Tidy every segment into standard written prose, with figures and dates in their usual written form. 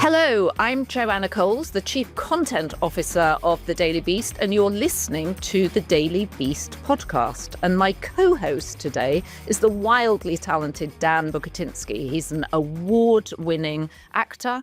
Hello, I'm Joanna Coles, the Chief Content Officer of The Daily Beast, and you're listening to The Daily Beast podcast. And my co-host today is the wildly talented Dan Bucatinsky. He's an award-winning actor,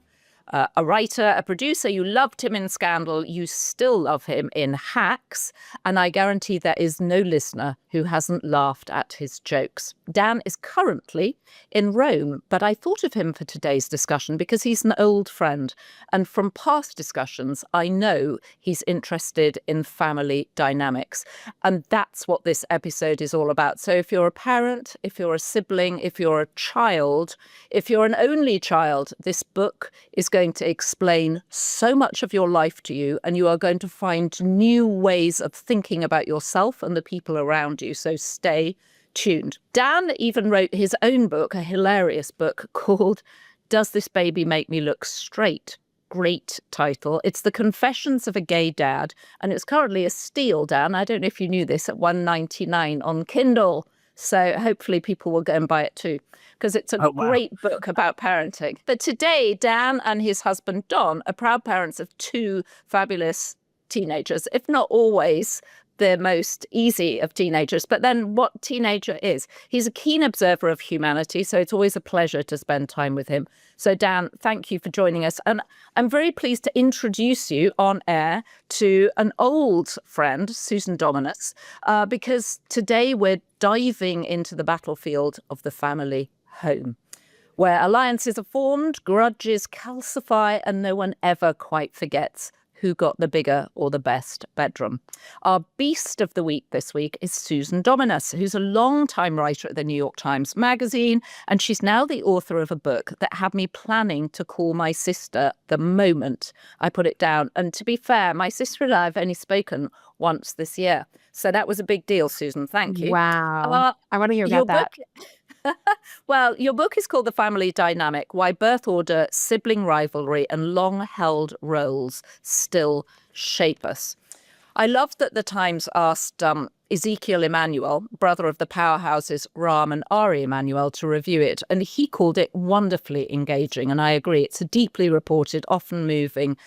a writer, a producer. You loved him in Scandal. You still love him in Hacks. And I guarantee there is no listener who hasn't laughed at his jokes. Dan is currently in Rome, but I thought of him for today's discussion because he's an old friend. And from past discussions, I know he's interested in family dynamics. And that's what this episode is all about. So if you're a parent, if you're a sibling, if you're a child, if you're an only child, this book is going to explain so much of your life to you, and you are going to find new ways of thinking about yourself and the people around you. So stay tuned. Dan even wrote his own book, a hilarious book called Does This Baby Make Me Look Straight? Great title. It's The Confessions of a Gay Dad, and it's currently a steal, Dan. I don't know if you knew this, at $1.99 on Kindle. So hopefully people will go and buy it too, because it's a great book about parenting. But today, Dan and his husband, Don, are proud parents of two fabulous teenagers, if not always the most easy of teenagers. But then what teenager is? He's a keen observer of humanity, so it's always a pleasure to spend time with him. So Dan, thank you for joining us. And I'm very pleased to introduce you on air to an old friend, Susan Dominus, because today we're diving into the battlefield of the family home, where alliances are formed, grudges calcify, and no one ever quite forgets who got the bigger or the best bedroom. Our beast of the week this week is Susan Dominus, who's a long-time writer at the New York Times Magazine, and she's now the author of a book that had me planning to call my sister the moment I put it down. And to be fair, my sister and I have only spoken once this year. So that was a big deal, Susan. Thank you. Wow. I want to hear about that. Well, your book is called The Family Dynamic, Why Birth Order, Sibling Rivalry and Long-Held Roles Still Shape Us. I love that the Times asked Ezekiel Emanuel, brother of the powerhouses Rahm and Ari Emanuel, to review it. And he called it wonderfully engaging. And I agree, it's a deeply reported, often moving,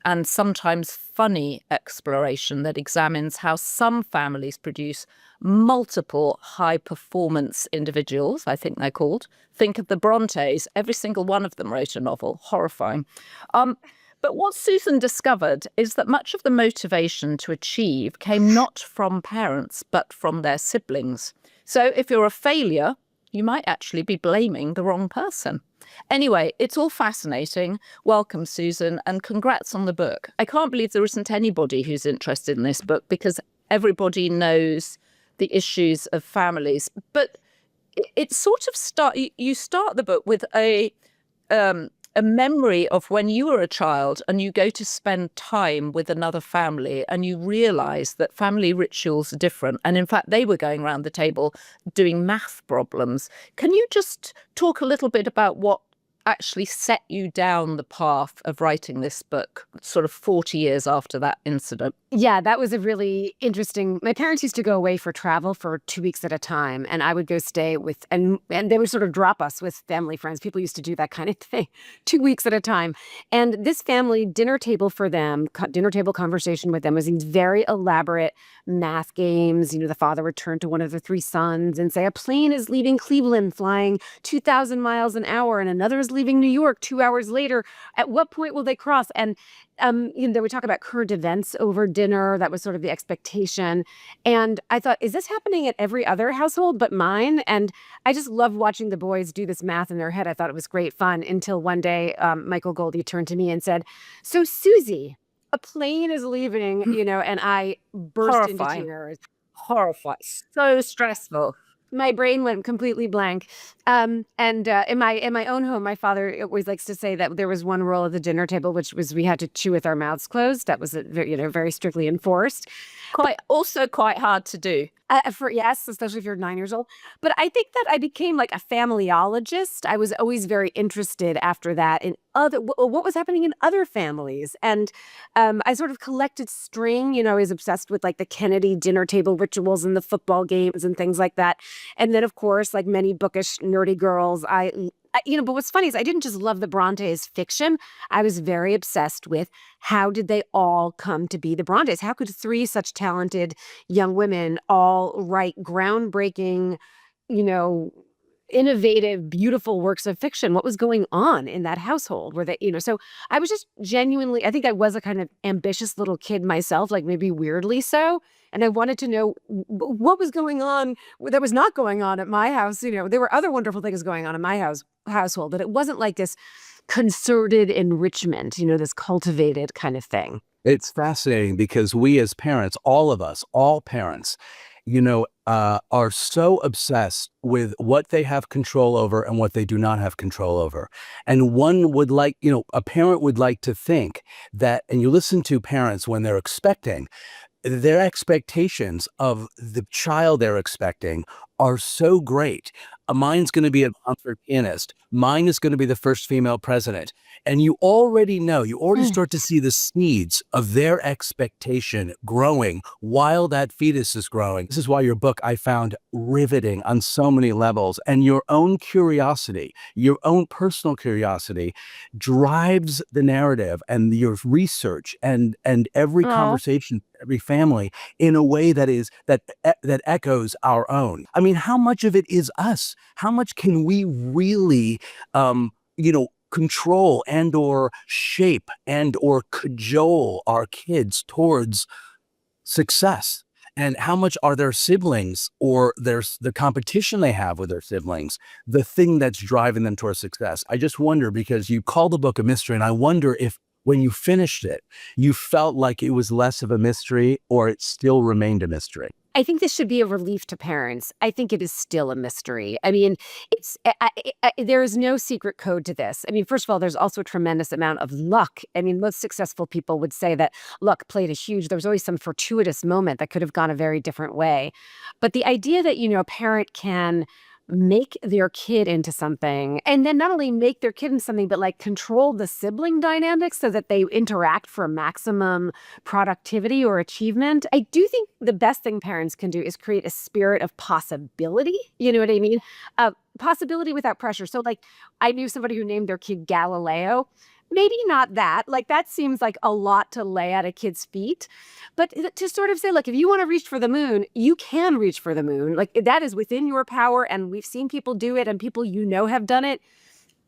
and sometimes funny exploration that examines how some families produce multiple high-performance individuals, I think they're called. Think of the Brontes. Every single one of them wrote a novel. Horrifying. But what Susan discovered is that much of the motivation to achieve came not from parents, but from their siblings. So if you're a failure, you might actually be blaming the wrong person. Anyway, it's all fascinating. Welcome, Susan, and congrats on the book. I can't believe there isn't anybody who's interested in this book, because everybody knows the issues of families. But it's sort of you start the book with a memory of when you were a child and you go to spend time with another family and you realize that family rituals are different. And in fact, they were going around the table doing math problems. Can you just talk a little bit about what actually set you down the path of writing this book sort of 40 years after that incident? Yeah, that was a really interesting. My parents used to go away for travel for 2 weeks at a time, and I would go stay with, and they would sort of drop us with family friends. People used to do that kind of thing, 2 weeks at a time. And this family dinner table for them, dinner table conversation with them was these very elaborate math games. You know, the father would turn to one of the three sons and say, a plane is leaving Cleveland flying 2,000 miles an hour, and another is leaving New York 2 hours later. At what point will they cross? And they would talk about current events over dinner. That was sort of the expectation. And I thought, is this happening at every other household but mine? And I just loved watching the boys do this math in their head. I thought it was great fun until one day Michael Goldie turned to me and said, so Susie, a plane is leaving, and I burst into tears. Horrifying. So stressful. My brain went completely blank. And in my own home, my father always likes to say that there was one rule at the dinner table, which was we had to chew with our mouths closed. That was very strictly enforced. Also quite hard to do. Yes, especially if you're 9 years old. But I think that I became like a familyologist. I was always very interested after that in what was happening in other families. And I sort of collected string. I was obsessed with like the Kennedy dinner table rituals and the football games and things like that. And then, of course, like many bookish, nerdy girls, but what's funny is I didn't just love the Brontes fiction. I was very obsessed with how did they all come to be the Brontes? How could three such talented young women all write groundbreaking, you know, innovative, beautiful works of fiction? What was going on in that household? So I was just genuinely, I think I was a kind of ambitious little kid myself, like maybe weirdly so. And I wanted to know what was going on that was not going on at my house. There were other wonderful things going on in my household, but it wasn't like this concerted enrichment, this cultivated kind of thing. It's fascinating because we as parents, all of us, all parents, are so obsessed with what they have control over and what they do not have control over. And one would like, a parent would like to think that, and you listen to parents when they're expecting, their expectations of the child they're expecting are so great. Mine's going to be a concert pianist. Mine is going to be the first female president. And you already start to see the seeds of their expectation growing while that fetus is growing. This is why your book I found riveting on so many levels. And your own curiosity, your own personal curiosity drives the narrative and your research and every conversation, every family in a way that echoes our own. I mean, how much of it is us? How much can we really, control and or shape and or cajole our kids towards success? And how much are their siblings or the competition they have with their siblings the thing that's driving them towards success? I just wonder, because you call the book a mystery, and I wonder if when you finished it, you felt like it was less of a mystery or it still remained a mystery. I think this should be a relief to parents. I think it is still a mystery. I mean, there is no secret code to this. I mean, first of all, there's also a tremendous amount of luck. I mean, most successful people would say that luck played there was always some fortuitous moment that could have gone a very different way. But the idea that, a parent can make their kid into something, and then not only make their kid into something, but like control the sibling dynamics so that they interact for maximum productivity or achievement. I do think the best thing parents can do is create a spirit of possibility. You know what I mean? Possibility without pressure. So like I knew somebody who named their kid Galileo. Maybe not that. Like that seems like a lot to lay at a kid's feet. But to sort of say, look, if you want to reach for the moon, you can reach for the moon. Like that is within your power. And we've seen people do it and people have done it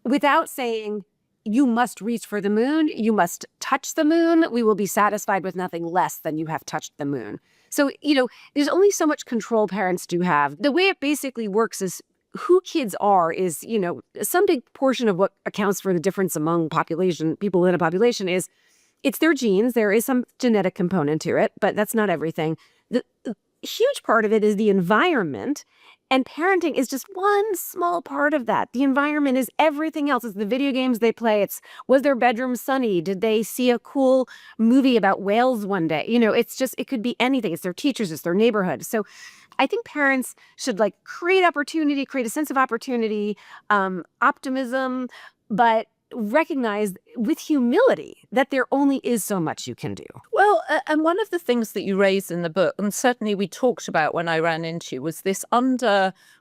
without saying you must reach for the moon. You must touch the moon. We will be satisfied with nothing less than you have touched the moon. So, there's only so much control parents do have. The way it basically works is who kids are is, some big portion of what accounts for the difference among people in a population is it's their genes. There is some genetic component to it, but that's not everything. The huge part of it is the environment, and parenting is just one small part of that. The environment is everything else. It's the video games they play. Was their bedroom sunny? Did they see a cool movie about whales one day? It could be anything. It's their teachers, it's their neighborhood. So I think parents should create a sense of opportunity, optimism, but recognize with humility that there only is so much you can do. Well, and one of the things that you raised in the book, and certainly we talked about when I ran into you, was this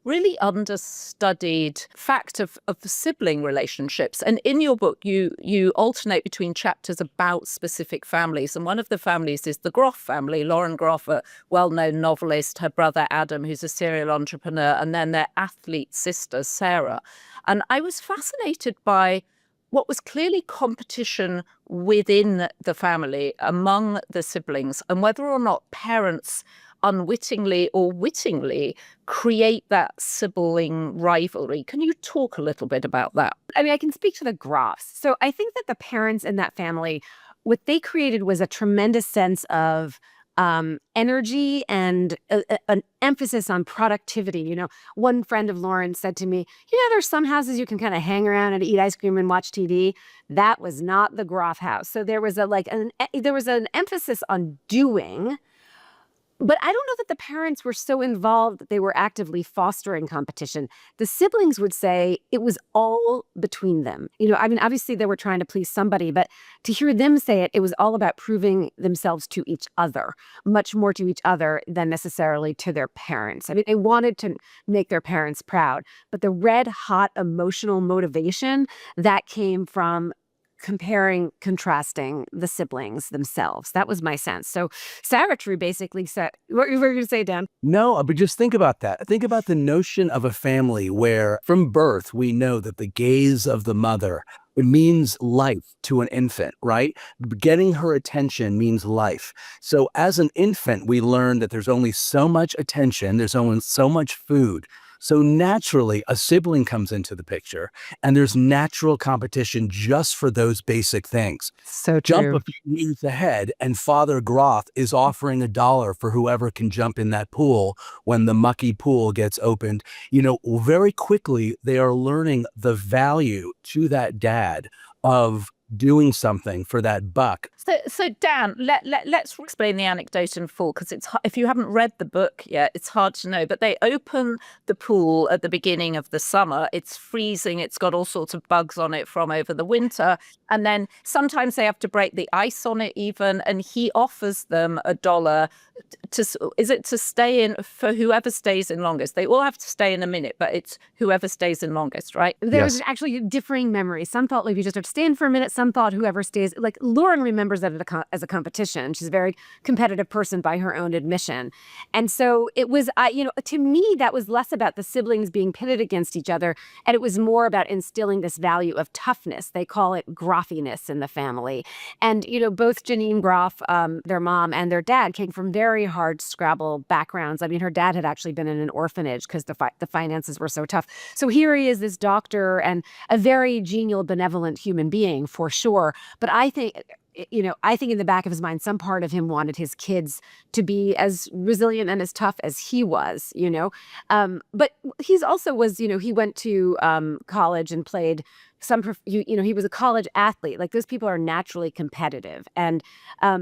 really understudied fact of sibling relationships. And in your book, you alternate between chapters about specific families. And one of the families is the Groff family, Lauren Groff, a well-known novelist, her brother Adam, who's a serial entrepreneur, and then their athlete sister, Sarah. And I was fascinated by what was clearly competition within the family among the siblings, and whether or not parents unwittingly or wittingly create that sibling rivalry. Can you talk a little bit about that? I mean, I can speak to the Groffs. So I think that the parents in that family, what they created was a tremendous sense of energy and an emphasis on productivity. One friend of Lauren's said to me, there's some houses you can kind of hang around and eat ice cream and watch TV. That was not the Groff house. So there was an emphasis on doing, But I don't know that the parents were so involved that they were actively fostering competition. The siblings would say it was all between them. I mean, obviously they were trying to please somebody, but to hear them say it, it was all about proving themselves to each other, much more to each other than necessarily to their parents. I mean, they wanted to make their parents proud, but the red hot emotional motivation that came from comparing, contrasting the siblings themselves. That was my sense. So Savitri basically said, what were you going to say, Dan? No, but just think about that. Think about the notion of a family where from birth, we know that the gaze of the mother, it means life to an infant, right? Getting her attention means life. So as an infant, we learn that there's only so much attention, there's only so much food. So naturally, a sibling comes into the picture, and there's natural competition just for those basic things. So Jump true. a few years ahead, and Father Groth is offering $1 for whoever can jump in that pool when the mucky pool gets opened. Very quickly, they are learning the value to that dad of doing something for that buck. So Dan, let's explain the anecdote in full, because if you haven't read the book yet, it's hard to know. But they open the pool at the beginning of the summer. It's freezing. It's got all sorts of bugs on it from over the winter. And then sometimes they have to break the ice on it even. And he offers them $1 to stay in for whoever stays in longest. They all have to stay in a minute, but it's whoever stays in longest, right? There was Yes. actually differing memories. Some thought like you just have to stay in for a minute. Some thought whoever stays, like Lauren remembers that as a competition. She's a very competitive person by her own admission. And so it was, to me, that was less about the siblings being pitted against each other. And it was more about instilling this value of toughness. They call it groffiness in the family. And, both Janine Groff, their mom, and their dad came from very hard Scrabble backgrounds. I mean, her dad had actually been in an orphanage because the finances were so tough. So here he is, this doctor and a very genial, benevolent human being for sure. But I think in the back of his mind, some part of him wanted his kids to be as resilient and as tough as he was, But he's also was, he went to college and played he was a college athlete. Like those people are naturally competitive. And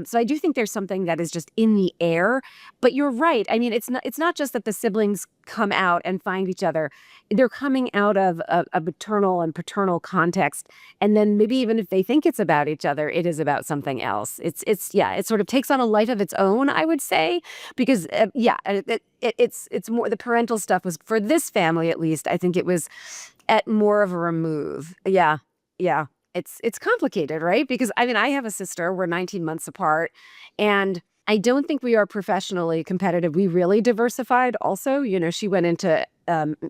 so I do think there's something that is just in the air. But you're right. I mean, it's not just that the siblings come out and find each other. They're coming out of a maternal and paternal context. And then maybe even if they think it's about each other, it is about something else. It sort of takes on a life of its own, I would say, because it's more the parental stuff was for this family, at least. I think it was at more of a remove. Yeah. It's complicated, right? Because I mean, I have a sister, we're 19 months apart, and I don't think we are professionally competitive. We really diversified also. She went into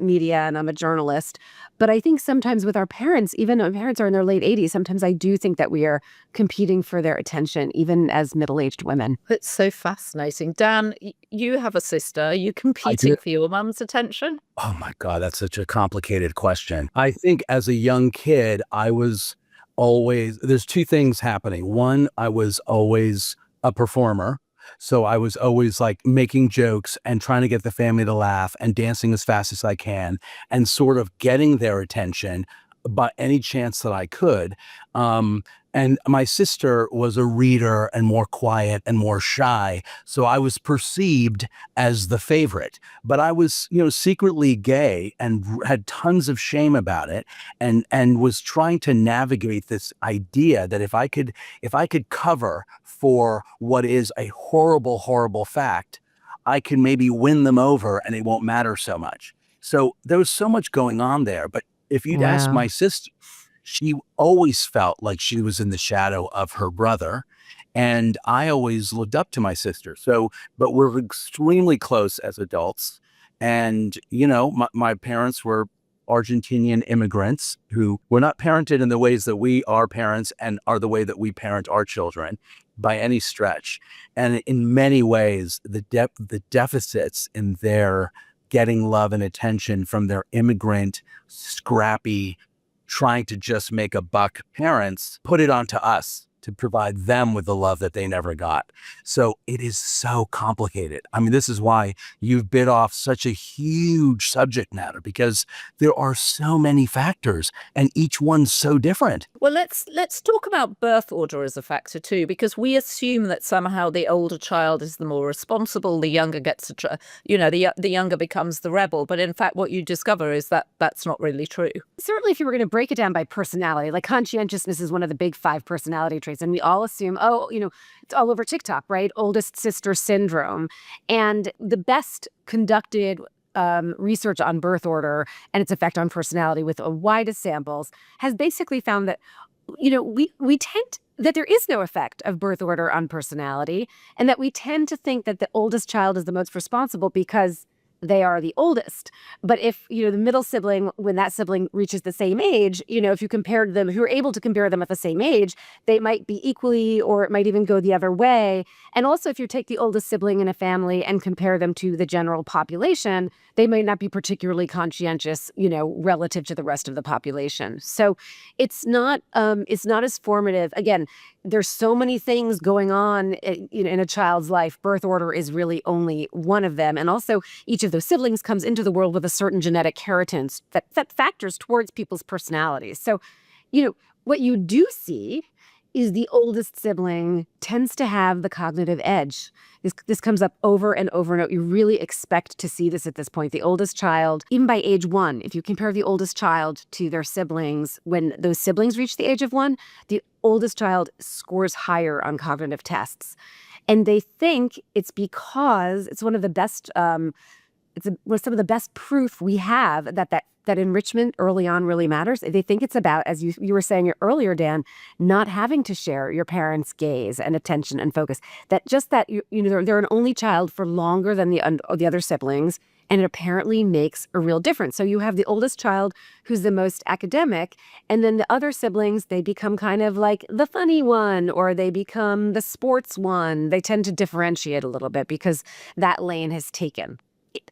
media and I'm a journalist. But I think sometimes with our parents, even our parents are in their late 80s, sometimes I do think that we are competing for their attention, even as middle-aged women. It's so fascinating. Dan, you have a sister. Are you I competing do. for your mum's attention? Oh my God, that's such a complicated question. I think as a young kid, there's two things happening. One, I was always a performer. So I was always like making jokes and trying to get the family to laugh and dancing as fast as I can and sort of getting their attention by any chance that I could. And my sister was a reader and more quiet and more shy. So I was perceived as the favorite, but I was, secretly gay and had tons of shame about it and was trying to navigate this idea that if I could cover for what is a horrible, horrible fact, I can maybe win them over and it won't matter so much. So there was so much going on there. But if you'd ask Wow. my sister, she always felt like she was in the shadow of her brother. And I always looked up to my sister. But we're extremely close as adults. And, my parents were Argentinian immigrants who were not parented in the ways that we are parents and are the way that we parent our children by any stretch. And in many ways, the deficits in their getting love and attention from their immigrant, scrappy, trying to just make a buck parents put it onto us to provide them with the love that they never got. So it is so complicated. I mean, this is why you've bit off such a huge subject matter, because there are so many factors and each one's so different. Well, let's talk about birth order as a factor too, because we assume that somehow the older child is the more responsible, the younger gets the younger becomes the rebel. But in fact, what you discover is that that's not really true. Certainly, if you were going to break it down by personality, like conscientiousness is one of the big 5 personality traits. And we all assume, it's all over TikTok, right? Oldest sister syndrome. And the best conducted research on birth order and its effect on personality with the widest samples has basically found that, we tend that there is no effect of birth order on personality, and that we tend to think that the oldest child is the most responsible because they are the oldest. But if, the middle sibling, when that sibling reaches the same age, if you compared them, if you were able to compare them at the same age, they might be equally, or it might even go the other way. And also, if you take the oldest sibling in a family and compare them to the general population, they might not be particularly conscientious, relative to the rest of the population. So it's not as formative. Again, there's so many things going on, in a child's life. Birth order is really only one of them. And also, each of those siblings comes into the world with a certain genetic inheritance that factors towards people's personalities. So, what you do see is the oldest sibling tends to have the cognitive edge. This comes up over and over and over. You really expect to see this at this point. The oldest child, even by age 1, if you compare the oldest child to their siblings, when those siblings reach the age of 1, the oldest child scores higher on cognitive tests. And they think it's because it's one of the best, some of the best proof we have that enrichment early on really matters. They think it's about, as you were saying earlier, Dan, not having to share your parents' gaze and attention and focus. That they're an only child for longer than the other siblings, and it apparently makes a real difference. So you have the oldest child who's the most academic, and then the other siblings, they become kind of like the funny one, or they become the sports one. They tend to differentiate a little bit because that lane has taken.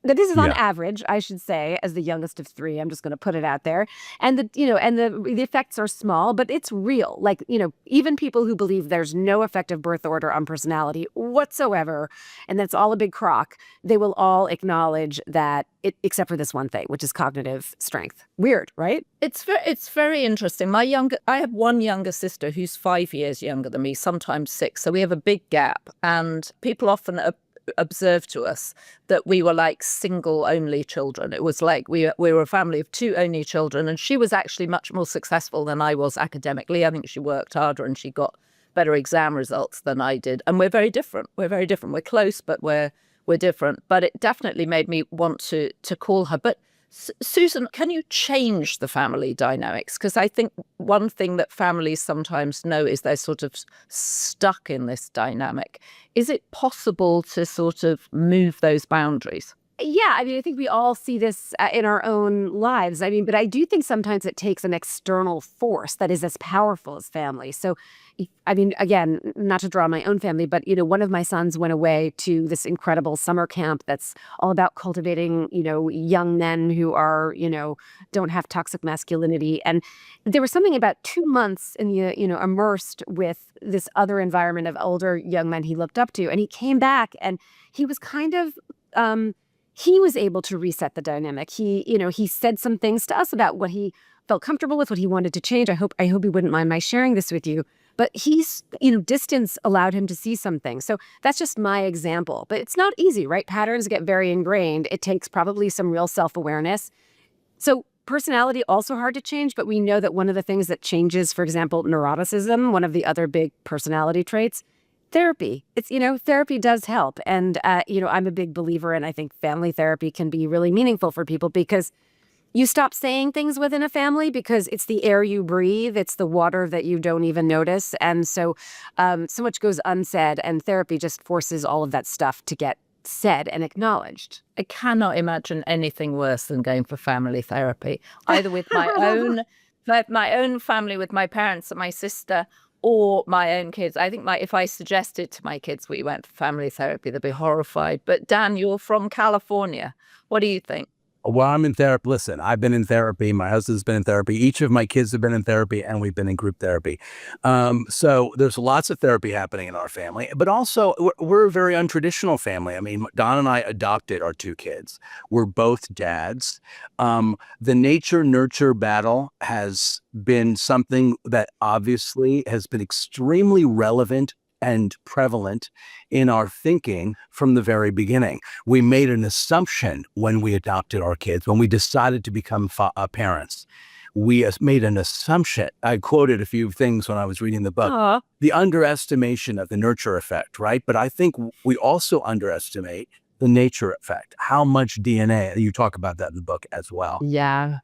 This is on average, I should say, as the youngest of 3. I'm just going to put it out there. And the effects are small, but it's real. Like, even people who believe there's no effect of birth order on personality whatsoever, and that's all a big crock, they will all acknowledge that, except for this one thing, which is cognitive strength. Weird, right? It's very interesting. I have one younger sister who's 5 years younger than me, sometimes 6. So we have a big gap, and people often observed to us that we were like single only children. It was like we were a family of 2 only children, and she was actually much more successful than I was academically. I think she worked harder and she got better exam results than I did. And we're very different. We're close, but we're different. But it definitely made me want to call her. But Susan, can you change the family dynamics? Because I think one thing that families sometimes know is they're sort of stuck in this dynamic. Is it possible to sort of move those boundaries? Yeah, I think we all see this in our own lives. But I do think sometimes it takes an external force that is as powerful as family. So, again, not to draw on my own family, but, one of my sons went away to this incredible summer camp that's all about cultivating, young men who are, don't have toxic masculinity. And there was something about 2 months in the, immersed with this other environment of older young men he looked up to. And he came back and he was kind of, he was able to reset the dynamic. He said some things to us about what he felt comfortable with, what he wanted to change. I hope he wouldn't mind my sharing this with you. But distance allowed him to see some things. So that's just my example. But it's not easy, right? Patterns get very ingrained. It takes probably some real self-awareness. So personality also hard to change, but we know that one of the things that changes, for example, neuroticism, one of the other big personality traits, therapy. It's, therapy does help. And, I'm a big believer, and I think family therapy can be really meaningful for people because you stop saying things within a family because it's the air you breathe. It's the water that you don't even notice. And so much goes unsaid, and therapy just forces all of that stuff to get said and acknowledged. I cannot imagine anything worse than going for family therapy, either with my own family, with my parents and my sister, or my own kids. I think if I suggested to my kids we went for family therapy, they'd be horrified. But Dan, you're from California. What do you think? Well, I'm in therapy. Listen, I've been in therapy. My husband's been in therapy. Each of my kids have been in therapy, and we've been in group therapy. So there's lots of therapy happening in our family, but also we're a very untraditional family. I mean, Don and I adopted our 2 kids. We're both dads. The nature-nurture battle has been something that obviously has been extremely relevant and prevalent in our thinking from the very beginning. We made an assumption when we adopted our kids, when we decided to become parents. We made an assumption. I quoted a few things when I was reading the book. Aw. The underestimation of the nurture effect, right? But I think we also underestimate the nature effect. How much DNA, you talk about that in the book as well. Yeah.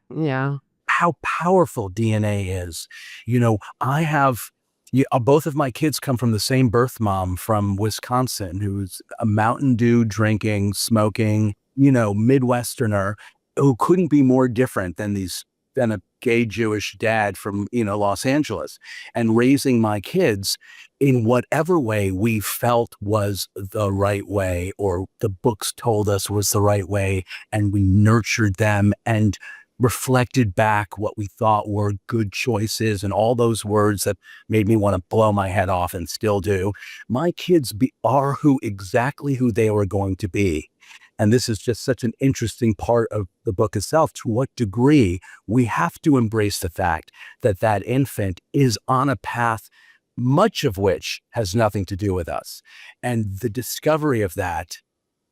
How powerful DNA is. Both of my kids come from the same birth mom from Wisconsin, who's a Mountain Dew drinking, smoking, Midwesterner who couldn't be more different than a gay Jewish dad from, Los Angeles, and raising my kids in whatever way we felt was the right way, or the books told us was the right way. And we nurtured them and reflected back what we thought were good choices, and all those words that made me want to blow my head off and still do. My kids are exactly who they were going to be. And this is just such an interesting part of the book itself, to what degree we have to embrace the fact that that infant is on a path, much of which has nothing to do with us. And the discovery of that,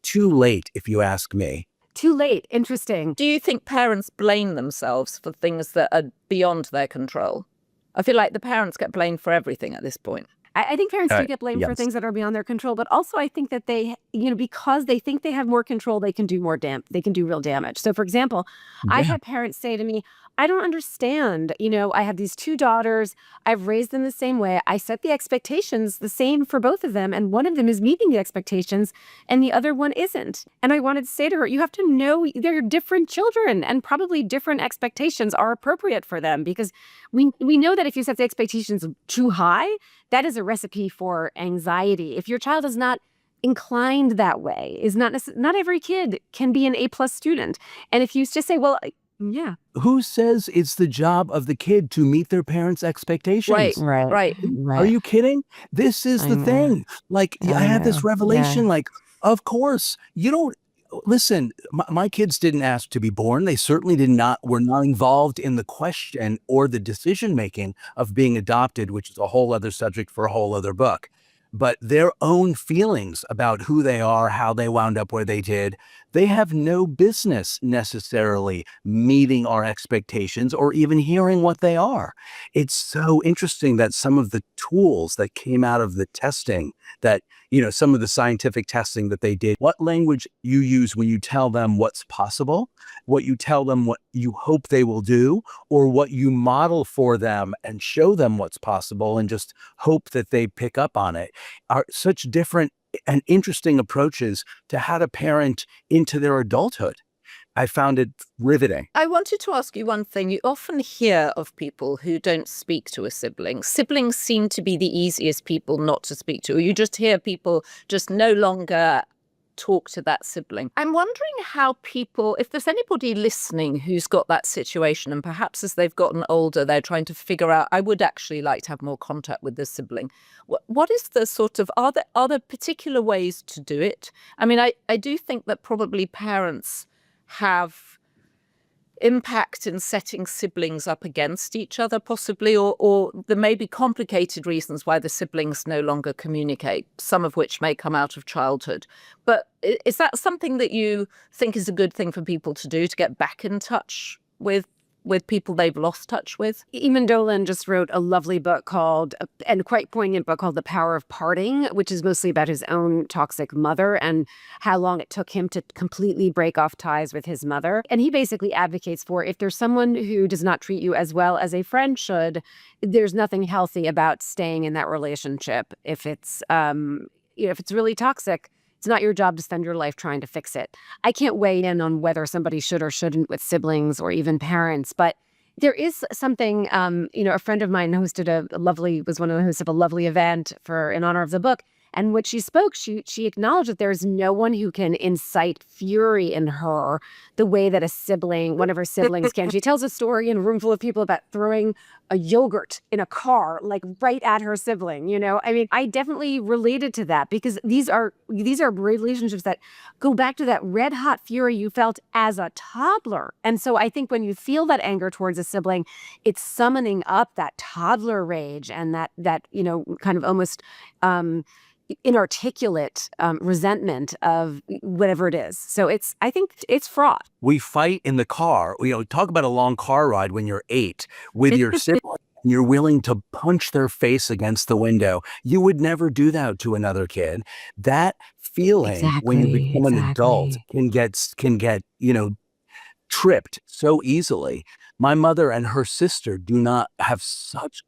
too late, if you ask me. Too late. Interesting. Do you think parents blame themselves for things that are beyond their control? I feel like the parents get blamed for everything at this point. I think parents do get blamed for Yes. things that are beyond their control, but also I think that they, because they think they have more control, they can do they can do real damage. So for example, I've Yeah. had parents say to me, I don't understand. I have these 2 daughters. I've raised them the same way. I set the expectations the same for both of them. And one of them is meeting the expectations and the other one isn't. And I wanted to say to her, you have to know they're different children, and probably different expectations are appropriate for them, because we know that if you set the expectations too high, that is a recipe for anxiety. If your child is not inclined that way, not every kid can be an A+ student. And if you just say, well, yeah. Who says it's the job of the kid to meet their parents' expectations? Right. Are you kidding? This is I the know. thing. Like, I had this know. revelation, Yeah. like, of course, you don't listen. My kids didn't ask to be born. They certainly were not involved in the question or the decision making of being adopted, which is a whole other subject for a whole other book. But their own feelings about who they are, how they wound up where they did, they have no business necessarily meeting our expectations or even hearing what they are. It's so interesting that some of the tools that came out of the testing, that, some of the scientific testing that they did, what language you use when you tell them what's possible, what you tell them what you hope they will do, or what you model for them and show them what's possible and just hope that they pick up on it, are such different and interesting approaches to how to parent into their adulthood. I found it riveting. I wanted to ask you one thing. You often hear of people who don't speak to a sibling. Siblings seem to be the easiest people not to speak to. Or you just hear people just no longer talk to that sibling. I'm wondering how people, if there's anybody listening who's got that situation, and perhaps as they've gotten older, they're trying to figure out, I would actually like to have more contact with this sibling. What is the sort of, are there particular ways to do it? I mean, I do think that probably parents have impact in setting siblings up against each other, possibly, or there may be complicated reasons why the siblings no longer communicate, some of which may come out of childhood. But is that something that you think is a good thing for people to do, to get back in touch with people they've lost touch with? Eamon Dolan just wrote a lovely book called, and quite poignant book called The Power of Parting, which is mostly about his own toxic mother and how long it took him to completely break off ties with his mother. And he basically advocates for, if there's someone who does not treat you as well as a friend should, there's nothing healthy about staying in that relationship. If it's, if it's really toxic, it's not your job to spend your life trying to fix it. I can't weigh in on whether somebody should or shouldn't with siblings or even parents, but there is something, a friend of mine was one of the hosts of a lovely event in honor of the book. And when she spoke, she acknowledged that there's no one who can incite fury in her the way that one of her siblings can. She tells a story in a room full of people about throwing a yogurt in a car, like right at her sibling, you know? I mean, I definitely related to that because these are relationships that go back to that red hot fury you felt as a toddler. And so I think when you feel that anger towards a sibling, it's summoning up that toddler rage and that kind of almost inarticulate resentment of whatever it is. So I think it's fraught. We fight in the car. Talk about a long car ride when you're 8 with your sibling. You're willing to punch their face against the window. You would never do that to another kid. That feeling when you become an adult can get tripped so easily. My mother and her sister do not have such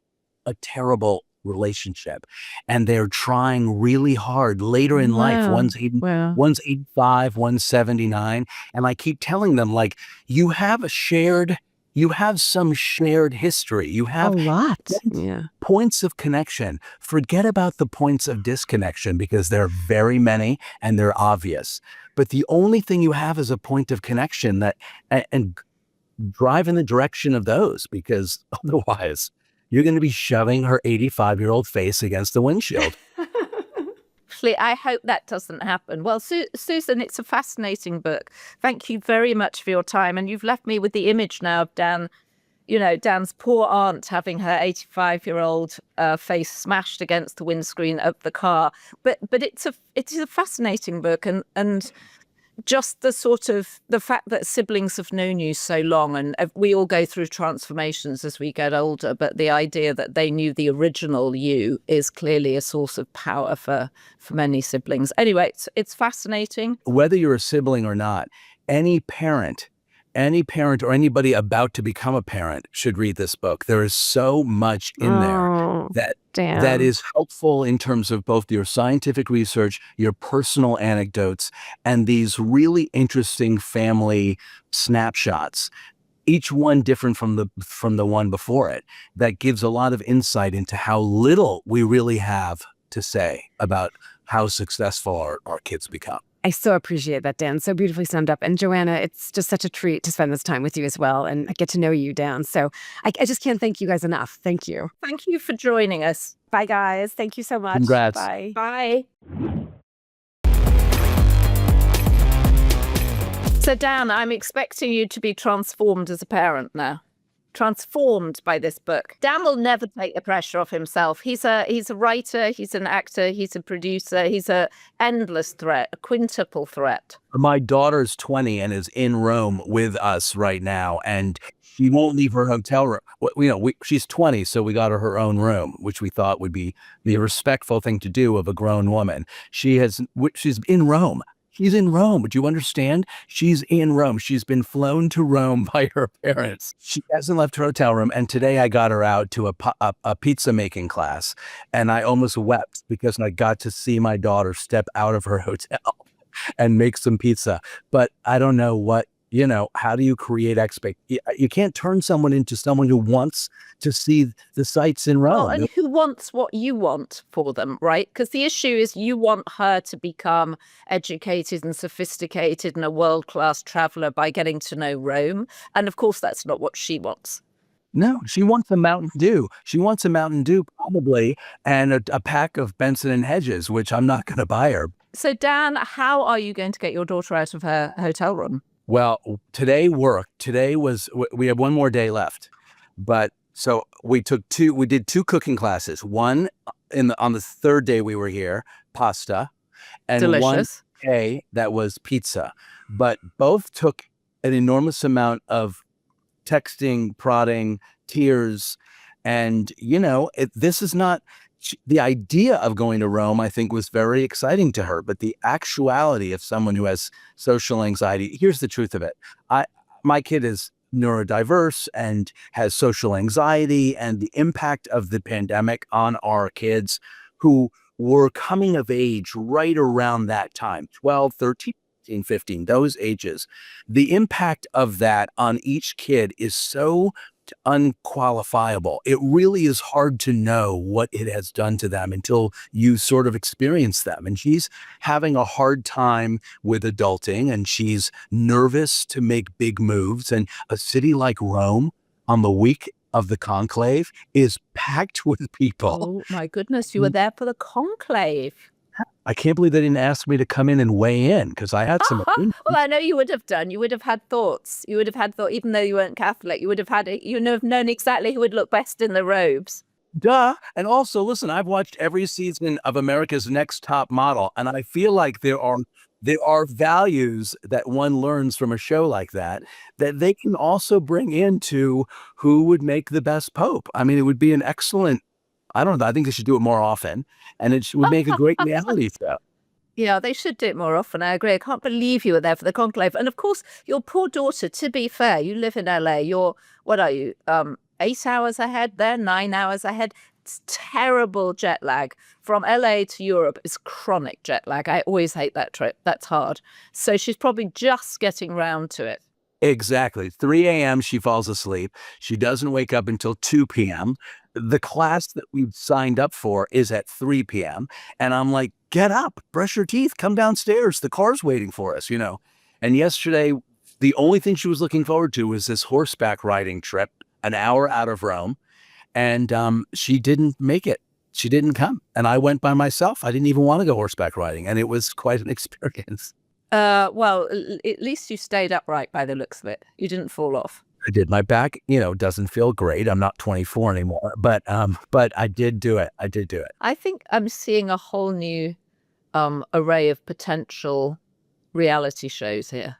a terrible relationship, and they're trying really hard later in life. One's 85, one's 79, and I keep telling them, like, you have some shared history. You have a lot. Points of connection. Forget about the points of disconnection because there are very many and they're obvious. But the only thing you have is a point of connection and drive in the direction of those, because otherwise you're going to be shoving her 85-year-old face against the windshield. I hope that doesn't happen. Well, Susan, it's a fascinating book. Thank you very much for your time. And you've left me with the image now of Dan's poor aunt having her 85-year-old face smashed against the windscreen of the car. But it's a fascinating book, and just the fact that siblings have known you so long, and we all go through transformations as we get older, but the idea that they knew the original you is clearly a source of power for many siblings. Anyway, it's fascinating. Whether you're a sibling or not, any parent or anybody about to become a parent should read this book. There is so much in there that is helpful in terms of both your scientific research, your personal anecdotes, and these really interesting family snapshots, each one different from the one before it, that gives a lot of insight into how little we really have to say about how successful our kids become. I so appreciate that, Dan. So beautifully summed up. And Joanna, it's just such a treat to spend this time with you as well and get to know you, Dan. So I just can't thank you guys enough. Thank you. Thank you for joining us. Bye, guys. Thank you so much. Congrats. Bye. Bye. So, Dan, I'm expecting you to be transformed as a parent now. Transformed by this book. Dan will never take the pressure off himself. He's a writer, he's an actor, he's a producer, he's a endless threat, a quintuple threat. My daughter's 20 and is in Rome with us right now, and she won't leave her hotel room. She's 20, so we got her own room, which we thought would be the respectful thing to do of a grown woman. She's in Rome. She's in Rome. Do you understand? She's in Rome. She's been flown to Rome by her parents. She hasn't left her hotel room. And today I got her out to a pizza making class. And I almost wept because I got to see my daughter step out of her hotel and make some pizza. But I don't know how do you create you can't turn someone into someone who wants to see the sights in Rome. Well, and who wants what you want for them, right? Because the issue is you want her to become educated and sophisticated and a world-class traveler by getting to know Rome. And of course, that's not what she wants. No, she wants a Mountain Dew. She wants a Mountain Dew probably, and a pack of Benson and Hedges, which I'm not going to buy her. So, Dan, how are you going to get your daughter out of her hotel room? Well, today worked. We have one more day left. But so we did 2 cooking classes. One on the third day we were here, pasta, and delicious. One day that was pizza. But both took an enormous amount of texting, prodding, tears. And, this is not the idea of going to Rome, I think, was very exciting to her. But the actuality of someone who has social anxiety, here's the truth of it. My kid is neurodiverse and has social anxiety, and the impact of the pandemic on our kids who were coming of age right around that time, 12, 13, 14, 15, those ages, the impact of that on each kid is so unqualifiable. It really is hard to know what it has done to them until you sort of experience them. And she's having a hard time with adulting, and she's nervous to make big moves. And a city like Rome on the week of the conclave is packed with people. Oh my goodness, you were there for the conclave. I can't believe they didn't ask me to come in and weigh in, because I had some. Well, I know you would have done. You would have had thoughts. You would have had thought, even though you weren't Catholic, you would have had it. You would have known exactly who would look best in the robes. Duh. And also, listen, I've watched every season of America's Next Top Model, and I feel like there are values that one learns from a show like that they can also bring into who would make the best pope. I mean, it would be an excellent. I don't know. I think they should do it more often, and it would make a great reality show. Yeah, they should do it more often. I agree. I can't believe you were there for the conclave. And of course, your poor daughter, to be fair, you live in LA. What are you, 8 hours ahead there, 9 hours ahead? It's terrible jet lag. From LA to Europe is chronic jet lag. I always hate that trip. That's hard. So she's probably just getting round to it. Exactly. 3 a.m. she falls asleep. She doesn't wake up until 2 p.m. The class that we've signed up for is at 3 p.m. And I'm like, get up, brush your teeth, come downstairs. The car's waiting for us, And yesterday, the only thing she was looking forward to was this horseback riding trip, an hour out of Rome. And she didn't make it. She didn't come. And I went by myself. I didn't even want to go horseback riding. And it was quite an experience. Well, at least you stayed upright by the looks of it. You didn't fall off. I did. My back, doesn't feel great. I'm not 24 anymore, but I did do it. I think I'm seeing a whole new array of potential reality shows here.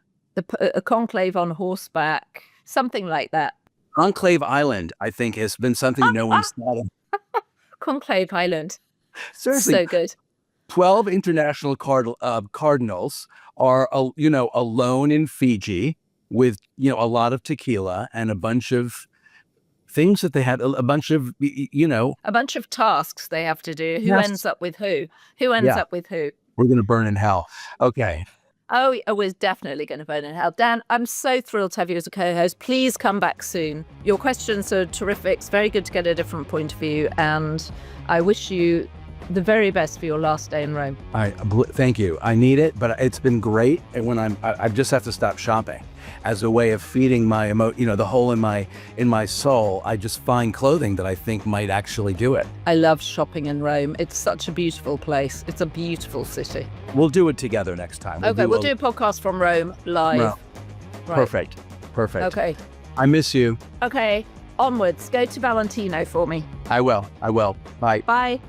A conclave on horseback, something like that. Conclave Island, I think, has been something no one's thought of. Conclave Island. Seriously. So good. 12 international cardinals are, alone in Fiji with, a lot of tequila and a bunch of things that they had, a bunch of, A bunch of tasks they have to do. Who Yes. ends up with who? Who ends up with who? We're going to burn in hell. Okay. Oh, we're definitely going to burn in hell. Dan, I'm so thrilled to have you as a co-host. Please come back soon. Your questions are terrific. It's very good to get a different point of view. And I wish you the very best for your last day in Rome. Thank you. I need it, but it's been great. And when I just have to stop shopping as a way of feeding my the hole in my soul. I just find clothing that I think might actually do it. I love shopping in Rome. It's such a beautiful place. It's a beautiful city. We'll do it together next time. We'll do a podcast from Rome live. No. Right. Perfect. Okay. I miss you. Okay. Onwards. Go to Valentino for me. I will. Bye. Bye.